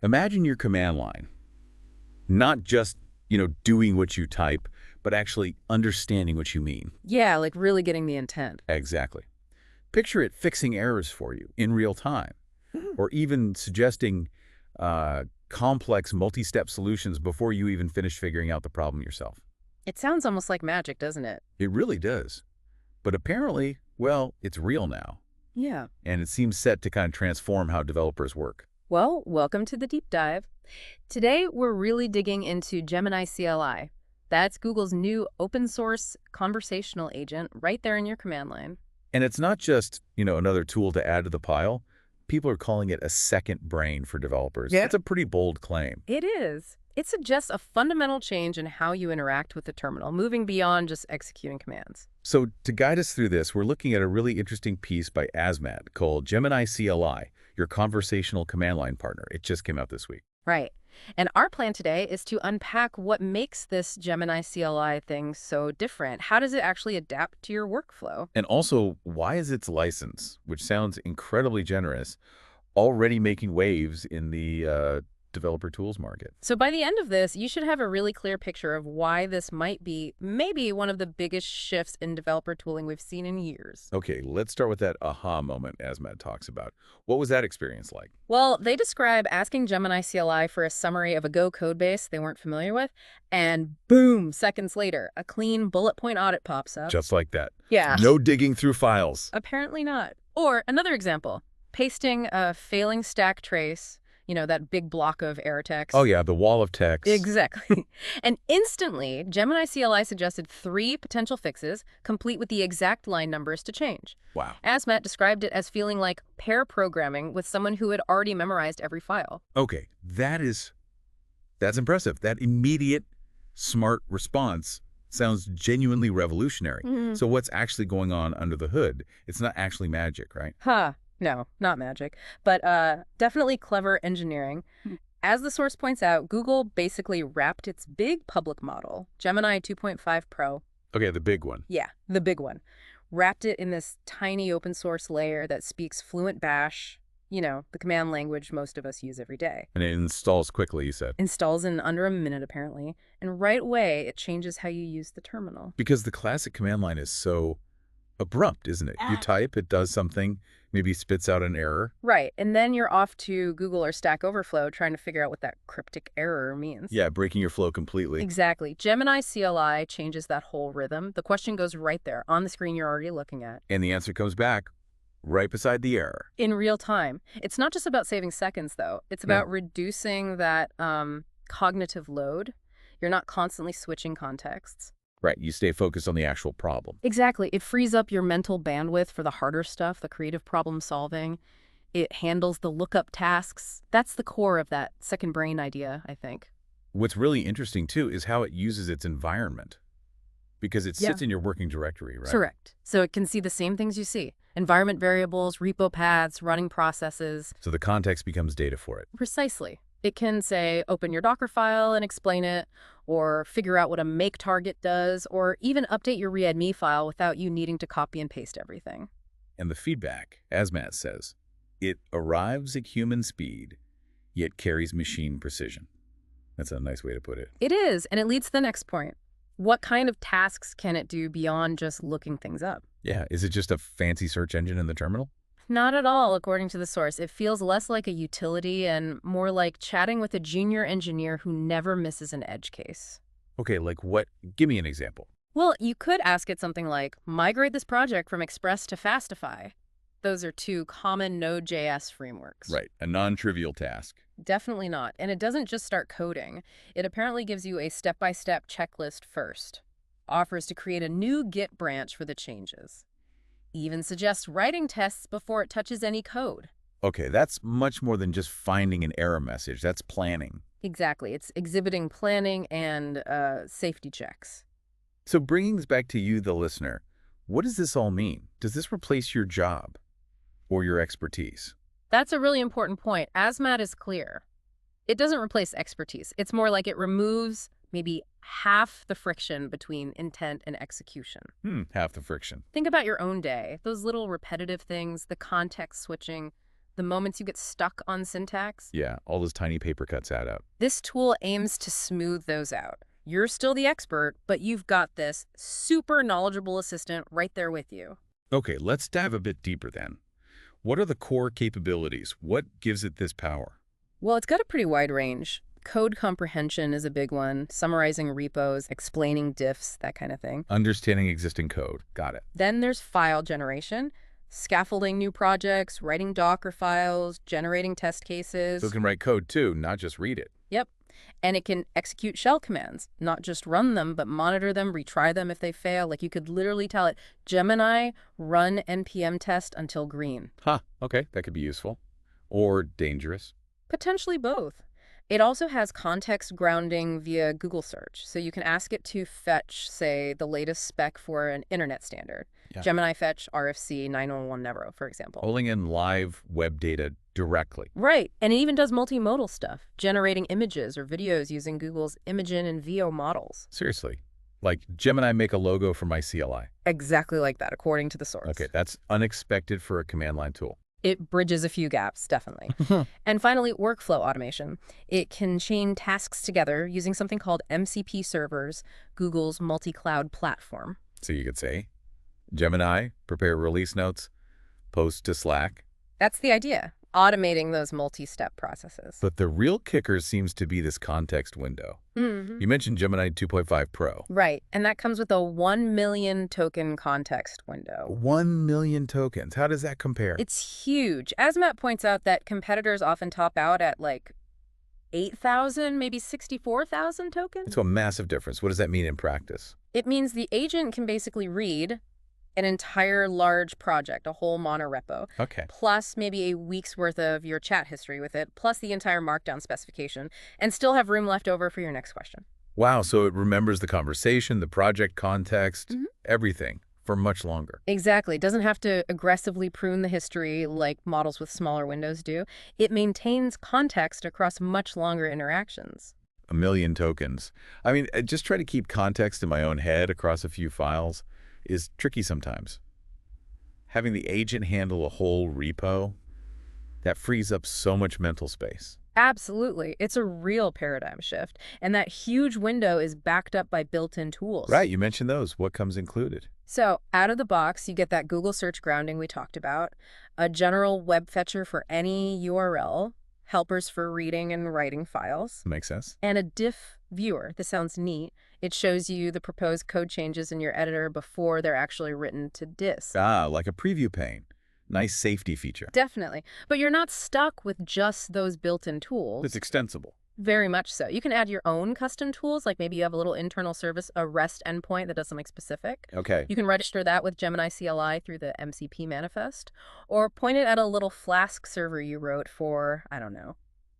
Imagine your command line, not just, doing what you type, but actually understanding what you mean. Yeah, like really getting the intent. Exactly. Picture it fixing errors for you in real time, or even suggesting complex multi-step solutions before you even finish figuring out the problem yourself. It sounds almost like magic, doesn't it? It really does. But apparently, well, it's real now, Yeah. and it seems set to kind of transform how developers work. Well, welcome to the deep dive. Today, we're really digging into Gemini CLI. That's Google's new open source conversational agent right there in your command line. And it's not just, another tool to add to the pile. People are calling it a second brain for developers. Yeah. It's a pretty bold claim. It is. It suggests a fundamental change in how you interact with the terminal, moving beyond just executing commands. So to guide us through this, we're looking at a really interesting piece by Azmat called Gemini CLI, your conversational command line partner. It just came out this week. Right. And our plan today is to unpack what makes this Gemini CLI thing so different. How does it actually adapt to your workflow? And also, why is its license, which sounds incredibly generous, already making waves in the developer tools market? So by the end of this, you should have a really clear picture of why this might be maybe one of the biggest shifts in developer tooling we've seen in years. Okay, let's start with that aha moment Azmat talks about. What was that experience like? Well, they describe asking Gemini CLI for a summary of a Go codebase they weren't familiar with, and boom, seconds later, a clean bullet point audit pops up. Just like that. Yeah. No digging through files. Apparently not. Or another example, pasting a failing stack trace, that big block of error text. Oh yeah, the wall of text. Exactly. And instantly, Gemini CLI suggested 3 potential fixes, complete with the exact line numbers to change. Wow. Azmat described it as feeling like pair programming with someone who had already memorized every file. Okay, that's impressive. That immediate, smart response sounds genuinely revolutionary. So what's actually going on under the hood? It's not actually magic, right? Huh. No, not magic, but definitely clever engineering. As the source points out, Google basically wrapped its big public model, Gemini 2.5 Pro. Okay, the big one. Yeah, the big one. Wrapped it in this tiny open source layer that speaks fluent Bash, the command language most of us use every day. And it installs quickly, you said. Installs in under a minute, apparently. And right away, it changes how you use the terminal. Because the classic command line is so abrupt, isn't it? You type, it does something, maybe spits out an error. Right, and then you're off to Google or Stack Overflow trying to figure out what that cryptic error means. Yeah, breaking your flow completely. Exactly. Gemini CLI changes that whole rhythm. The question goes right there on the screen you're already looking at. And the answer comes back right beside the error. In real time. It's not just about saving seconds, though. It's about reducing that cognitive load. You're not constantly switching contexts. Right, you stay focused on the actual problem. Exactly. It frees up your mental bandwidth for the harder stuff, the creative problem solving. It handles the lookup tasks. That's the core of that second brain idea, I think. What's really interesting, too, is how it uses its environment. Because it sits in your working directory, right? Correct. So it can see the same things you see. Environment variables, repo paths, running processes. So the context becomes data for it. Precisely. It can say, open your Docker file and explain it, or figure out what a make target does, or even update your readme file without you needing to copy and paste everything. And the feedback, Azmat says, it arrives at human speed, yet carries machine precision. That's a nice way to put it. It is, and it leads to the next point. What kind of tasks can it do beyond just looking things up? Yeah, is it just a fancy search engine in the terminal? Not at all, according to the source. It feels less like a utility and more like chatting with a junior engineer who never misses an edge case. Okay, like what? Give me an example. Well, you could ask it something like, migrate this project from Express-to-Fastify. Those are 2 common Node.js frameworks. Right, a non-trivial task. Definitely not. And it doesn't just start coding. It apparently gives you a step-by-step checklist first. Offers to create a new Git branch for the changes. Even suggests writing tests before it touches any code. Okay, that's much more than just finding an error message. That's planning. Exactly. It's exhibiting planning and safety checks. So bringing this back to you, the listener, what does this all mean? Does this replace your job or your expertise? That's a really important point. Azmat is clear. It doesn't replace expertise. It's more like it removes maybe half the friction between intent and execution. Half the friction. Think about your own day. Those little repetitive things, the context switching, the moments you get stuck on syntax. Yeah, all those tiny paper cuts add up. This tool aims to smooth those out. You're still the expert, but you've got this super knowledgeable assistant right there with you. Okay, let's dive a bit deeper then. What are the core capabilities? What gives it this power? Well, it's got a pretty wide range. Code comprehension is a big one, summarizing repos, explaining diffs, that kind of thing. Understanding existing code. Got it. Then there's file generation, scaffolding new projects, writing Docker files, generating test cases. So it can write code too, not just read it. Yep. And it can execute shell commands, not just run them, but monitor them, retry them if they fail. Like you could literally tell it, Gemini, run NPM test until green. Huh, okay, that could be useful. Or dangerous. Potentially both. It also has context grounding via Google search. So you can ask it to fetch, say, the latest spec for an internet standard. Yeah. Gemini fetch RFC 911 Nevro, for example. Pulling in live web data directly. Right. And it even does multimodal stuff, generating images or videos using Google's Imagen and VO models. Seriously. Like Gemini make a logo for my CLI. Exactly like that, according to the source. Okay, that's unexpected for a command line tool. It bridges a few gaps, definitely. And finally, workflow automation. It can chain tasks together using something called MCP servers, Google's multi-cloud platform. So you could say, Gemini, prepare release notes, post to Slack. That's the idea, automating those multi-step processes. But the real kicker seems to be this context window. You mentioned Gemini 2.5 Pro. Right, and that comes with a 1 million token context window. 1 million tokens. How does that compare? It's huge. Azmat points out that competitors often top out at like 8,000, maybe 64,000 tokens. It's a massive difference. What does that mean in practice? It means the agent can basically read an entire large project, a whole monorepo, Okay. plus maybe a week's worth of your chat history with it, plus the entire markdown specification, and still have room left over for your next question. Wow, so it remembers the conversation, the project context, everything for much longer. Exactly. It doesn't have to aggressively prune the history like models with smaller windows do. It maintains context across much longer interactions. 1 million tokens. I mean, I just try to keep context in my own head across a few files is tricky sometimes. Having the agent handle a whole repo, that frees up so much mental space. Absolutely. It's a real paradigm shift. And that huge window is backed up by built-in tools. Right, you mentioned those. What comes included? So out of the box, you get that Google search grounding we talked about, a general web fetcher for any URL, helpers for reading and writing files, Makes sense. and a diff viewer. This sounds neat. It shows you the proposed code changes in your editor before they're actually written to disk. Ah, like a preview pane. Nice safety feature. Definitely. But you're not stuck with just those built-in tools. It's extensible. Very much so. You can add your own custom tools, like maybe you have a little internal service, a REST endpoint that does something specific. Okay. You can register that with Gemini CLI through the MCP manifest, or point it at a little Flask server you wrote for, I don't know,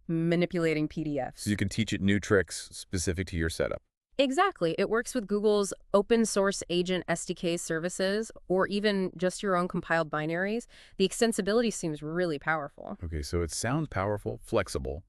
manipulating PDFs. So you can teach it new tricks specific to your setup. Exactly. It works with Google's open source agent SDK services, or even just your own compiled binaries. The extensibility seems really powerful. Okay, so it sounds powerful, flexible,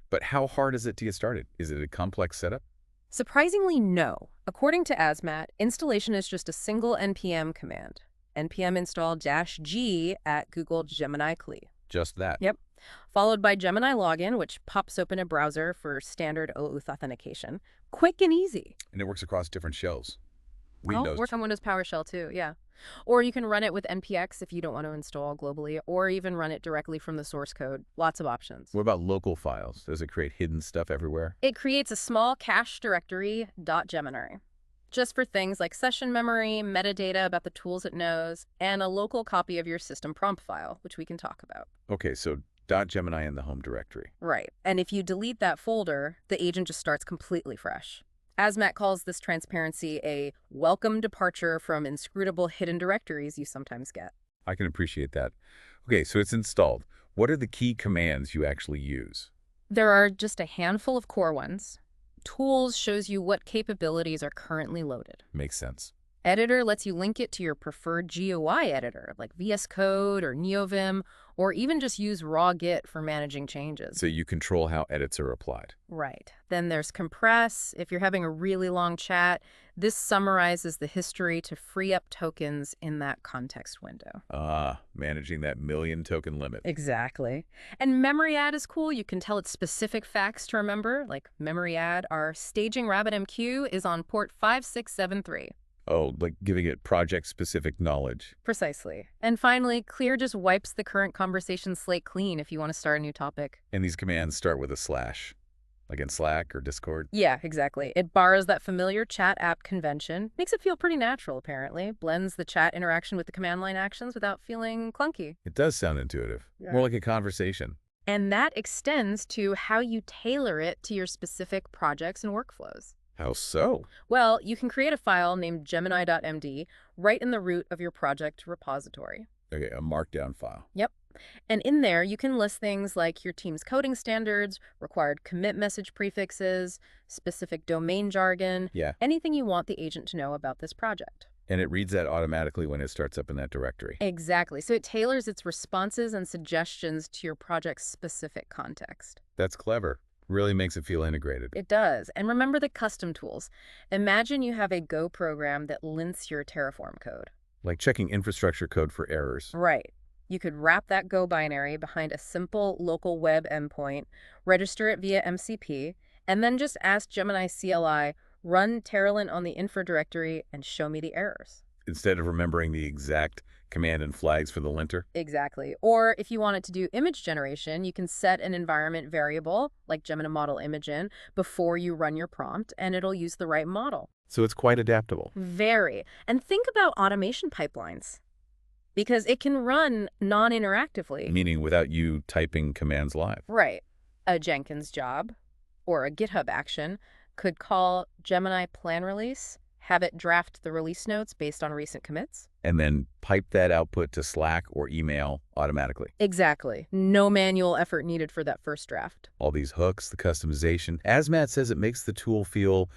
but how hard is it to get started? Is it a complex setup? Surprisingly, no. According to Azmat, installation is just a single npm command. npm install -g at Google Gemini CLI. Just that. Yep. Followed by Gemini login, which pops open a browser for standard OAuth authentication. Quick and easy. And it works across different shells. Oh, Windows. works on Windows PowerShell too, yeah. Or you can run it with npx if you don't want to install globally, or even run it directly from the source code. Lots of options. What about local files? Does it create hidden stuff everywhere? It creates a small cache directory, .gemini, just for things like session memory, metadata about the tools it knows, and a local copy of your system prompt file, which we can talk about. Okay, so .gemini in the home directory. Right. And if you delete that folder, the agent just starts completely fresh. Azmat calls this transparency a welcome departure from inscrutable hidden directories you sometimes get. I can appreciate that. Okay, so it's installed. What are the key commands you actually use? There are just a handful of core ones. Tools shows you what capabilities are currently loaded. Makes sense. Editor lets you link it to your preferred GUI editor, like VS Code or NeoVim, or even just use raw Git for managing changes. So you control how edits are applied. Right. Then there's compress. If you're having a really long chat, this summarizes the history to free up tokens in that context window. Managing that million token limit. Exactly. And memory add is cool. You can tell it specific facts to remember, like memory add. Our staging RabbitMQ is on port 5673. Oh, like giving it project-specific knowledge. Precisely. And finally, clear just wipes the current conversation slate clean if you want to start a new topic. And these commands start with a slash, like in Slack or Discord. Yeah, exactly. It borrows that familiar chat app convention, makes it feel pretty natural, apparently, blends the chat interaction with the command line actions without feeling clunky. It does sound intuitive, more like a conversation. And that extends to how you tailor it to your specific projects and workflows. How so? Well, you can create a file named gemini.md right in the root of your project repository. Okay, a markdown file. Yep. And in there, you can list things like your team's coding standards, required commit message prefixes, specific domain jargon, anything you want the agent to know about this project. And it reads that automatically when it starts up in that directory. Exactly. So it tailors its responses and suggestions to your project's specific context. That's clever. Really makes it feel integrated. It does. And remember the custom tools. Imagine you have a Go program that lints your Terraform code. Like checking infrastructure code for errors. Right. You could wrap that Go binary behind a simple local web endpoint, register it via MCP, and then just ask Gemini CLI, run Terralint on the infra directory, and show me the errors. Instead of remembering the exact command and flags for the linter? Exactly. Or if you wanted to do image generation, you can set an environment variable, like Gemini model image in, before you run your prompt, and it'll use the right model. So it's quite adaptable. Very. And think about automation pipelines, because it can run non-interactively. Meaning without you typing commands live. Right. A Jenkins job or a GitHub action could call Gemini plan release, have it draft the release notes based on recent commits. And then pipe that output to Slack or email automatically. Exactly. No manual effort needed for that first draft. All these hooks, the customization. Azmat says it makes the tool feel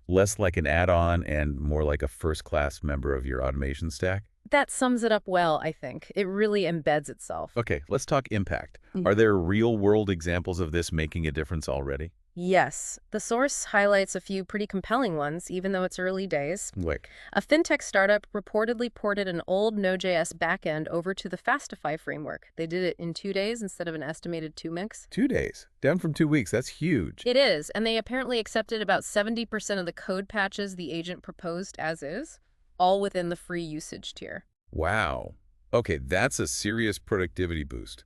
less like an add-on and more like a first-class member of your automation stack. That sums it up well, I think. It really embeds itself. Okay, let's talk impact. Are there real-world examples of this making a difference already? Yes. The source highlights a few pretty compelling ones, even though it's early days. Like? A fintech startup reportedly ported an old Node.js backend over to the Fastify framework. They did it in 2 days instead of an estimated 2 weeks. 2 days? Down from 2 weeks. That's huge. It is, and they apparently accepted about 70% of the code patches the agent proposed as is, all within the free usage tier. Wow. Okay, that's a serious productivity boost.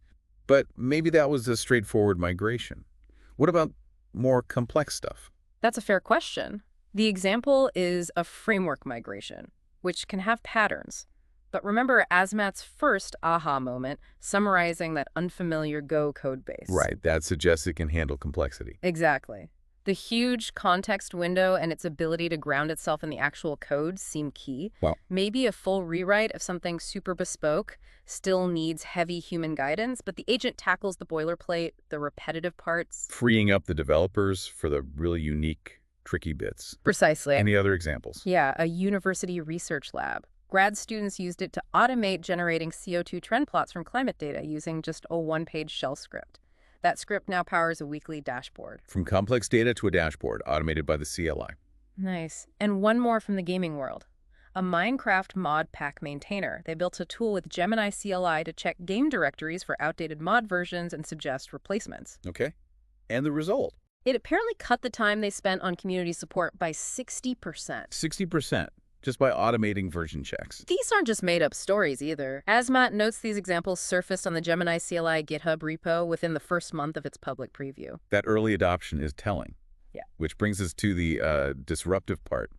But maybe that was a straightforward migration. What about more complex stuff? That's a fair question. The example is a framework migration, which can have patterns. But remember Azmat's first aha moment, summarizing that unfamiliar Go code base. Right, that suggests it can handle complexity. Exactly. The huge context window and its ability to ground itself in the actual code seem key. Wow. Maybe a full rewrite of something super bespoke still needs heavy human guidance, but the agent tackles the boilerplate, the repetitive parts. Freeing up the developers for the really unique, tricky bits. Precisely. Any other examples? Yeah, a university research lab. Grad students used it to automate generating CO2 trend plots from climate data using just a one-page shell script. That script now powers a weekly dashboard. From complex data to a dashboard, automated by the CLI. Nice. And one more from the gaming world. A Minecraft mod pack maintainer. They built a tool with Gemini CLI to check game directories for outdated mod versions and suggest replacements. Okay. And the result? It apparently cut the time they spent on community support by 60%. 60%. Just by automating version checks. These aren't just made-up stories, either. Azmat notes these examples surfaced on the Gemini CLI GitHub repo within the first month of its public preview. That early adoption is telling. Yeah. Which brings us to the disruptive part.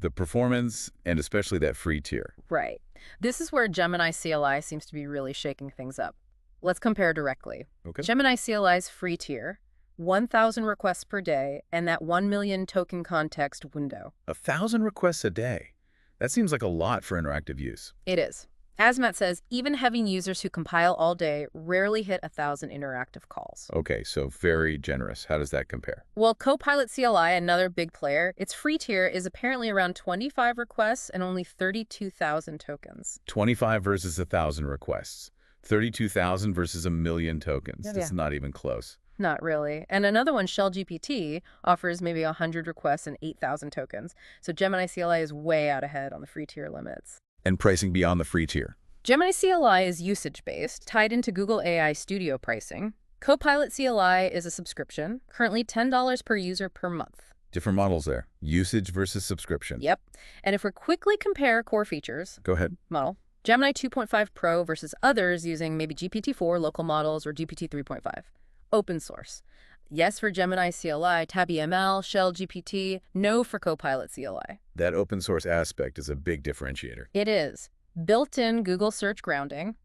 The performance, and especially that free tier. Right. This is where Gemini CLI seems to be really shaking things up. Let's compare directly. Okay. Gemini CLI's free tier, 1,000 requests per day, and that 1 million token context window. 1,000 requests a day. That seems like a lot for interactive use. It is. Azmat says even having users who compile all day rarely hit 1,000 interactive calls. Okay, so very generous. How does that compare? Well, Copilot CLI, another big player, its free tier is apparently around 25 requests and only 32,000 tokens. 25 versus 1,000 requests. 32,000 versus a million tokens. Yeah. It's not even close. Not really. And another one, Shell GPT, offers maybe 100 requests and 8,000 tokens. So Gemini CLI is way out ahead on the free tier limits. And pricing beyond the free tier. Gemini CLI is usage-based, tied into Google AI Studio pricing. Copilot CLI is a subscription, currently $10 per user per month. Different models there. Usage versus subscription. Yep. And if we quickly compare core features, Go ahead. model, Gemini 2.5 Pro versus others using maybe GPT-4 local models or GPT 3.5. Open source. Yes for Gemini CLI, TabbyML, Shell GPT, no for Copilot CLI. That open source aspect is a big differentiator. It is. Built-in Google search grounding.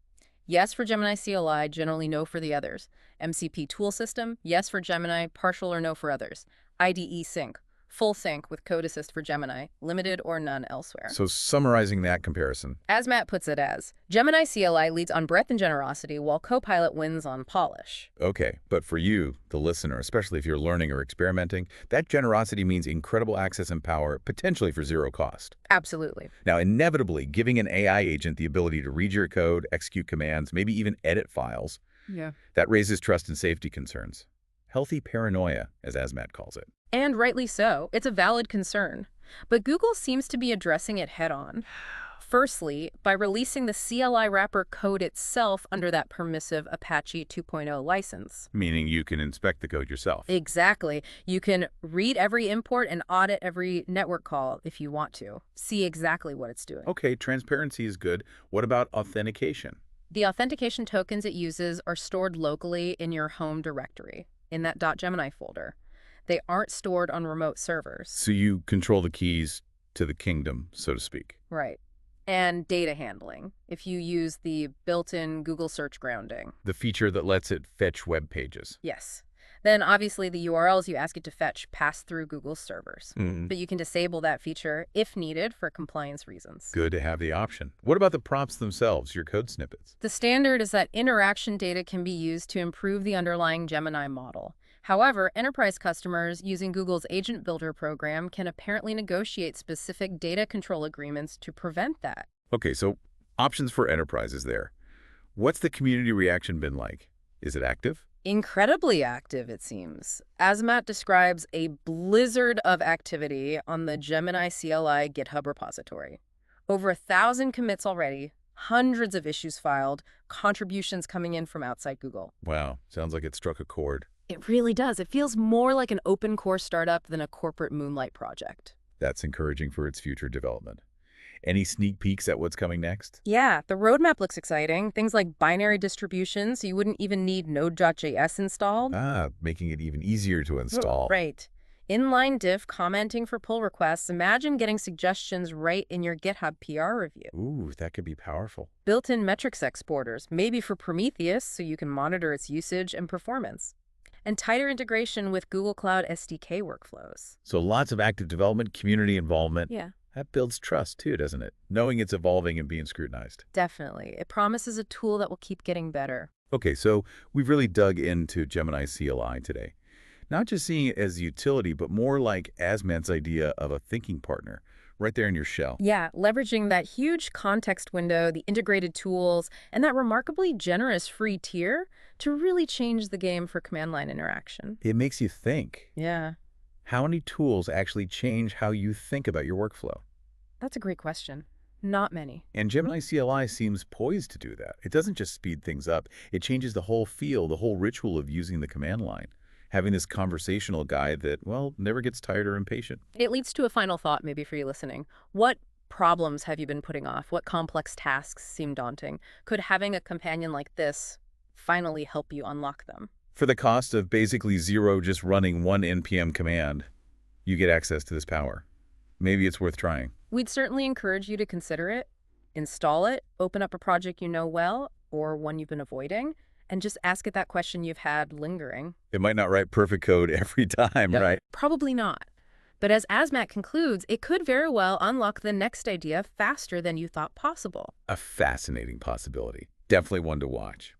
Yes for Gemini CLI, generally no for the others. MCP tool system, yes for Gemini, partial or no for others. IDE sync, full sync with code assist for Gemini, limited or none elsewhere. So summarizing that comparison. Azmat puts it as, Gemini CLI leads on breadth and generosity, while Copilot wins on polish. Okay, but for you, the listener, especially if you're learning or experimenting, that generosity means incredible access and power, potentially for zero cost. Absolutely. Now, inevitably, giving an AI agent the ability to read your code, execute commands, maybe even edit files, that raises trust and safety concerns. Healthy paranoia, as Azmat calls it. And rightly so. It's a valid concern. But Google seems to be addressing it head-on. Firstly, by releasing the CLI wrapper code itself under that permissive Apache 2.0 license. Meaning you can inspect the code yourself. Exactly. You can read every import and audit every network call if you want to. See exactly what it's doing. Okay, transparency is good. What about authentication? The authentication tokens it uses are stored locally in your home directory, in that .gemini folder. They aren't stored on remote servers. So you control the keys to the kingdom, so to speak. Right. And data handling, if you use the built-in Google search grounding. The feature that lets it fetch web pages. Yes. Then obviously the URLs you ask it to fetch pass through Google's servers. But you can disable that feature if needed for compliance reasons. Good to have the option. What about the prompts themselves, your code snippets? The standard is that interaction data can be used to improve the underlying Gemini model. However, enterprise customers using Google's Agent Builder program can apparently negotiate specific data control agreements to prevent that. Okay, so options for enterprises there. What's the community reaction been like? Is it active? Incredibly active, it seems. Azmat describes a blizzard of activity on the Gemini CLI GitHub repository. Over 1,000 commits already, hundreds of issues filed, contributions coming in from outside Google. Wow, sounds like it struck a chord. It really does. It feels more like an open core startup than a corporate moonlight project. That's encouraging for its future development. Any sneak peeks at what's coming next? Yeah, the roadmap looks exciting. Things like binary distribution, so you wouldn't even need Node.js installed. Making it even easier to install. Right. Inline diff commenting for pull requests. Imagine getting suggestions right in your GitHub PR review. Ooh, that could be powerful. Built-in metrics exporters, maybe for Prometheus, so you can monitor its usage and performance. And tighter integration with Google Cloud SDK workflows. So lots of active development, community involvement. Yeah. That builds trust too, doesn't it? Knowing it's evolving and being scrutinized. Definitely. It promises a tool that will keep getting better. Okay, so we've really dug into Gemini CLI today. Not just seeing it as a utility, but more like Azmat's idea of a thinking partner right there in your shell. Yeah, leveraging that huge context window, the integrated tools, and that remarkably generous free tier to really change the game for command line interaction. It makes you think. Yeah. How many tools actually change how you think about your workflow? That's a great question. Not many. And Gemini CLI seems poised to do that. It doesn't just speed things up. It changes the whole feel, the whole ritual of using the command line. Having this conversational guide that, well, never gets tired or impatient. It leads to a final thought maybe for you listening. What problems have you been putting off? What complex tasks seem daunting? Could having a companion like this finally help you unlock them? For the cost of basically zero just running one NPM command, you get access to this power. Maybe it's worth trying. We'd certainly encourage you to consider it, install it, open up a project you know well or one you've been avoiding, and just ask it that question you've had lingering. It might not write perfect code every time, right? Probably not. But as Azmat concludes, it could very well unlock the next idea faster than you thought possible. A fascinating possibility. Definitely one to watch.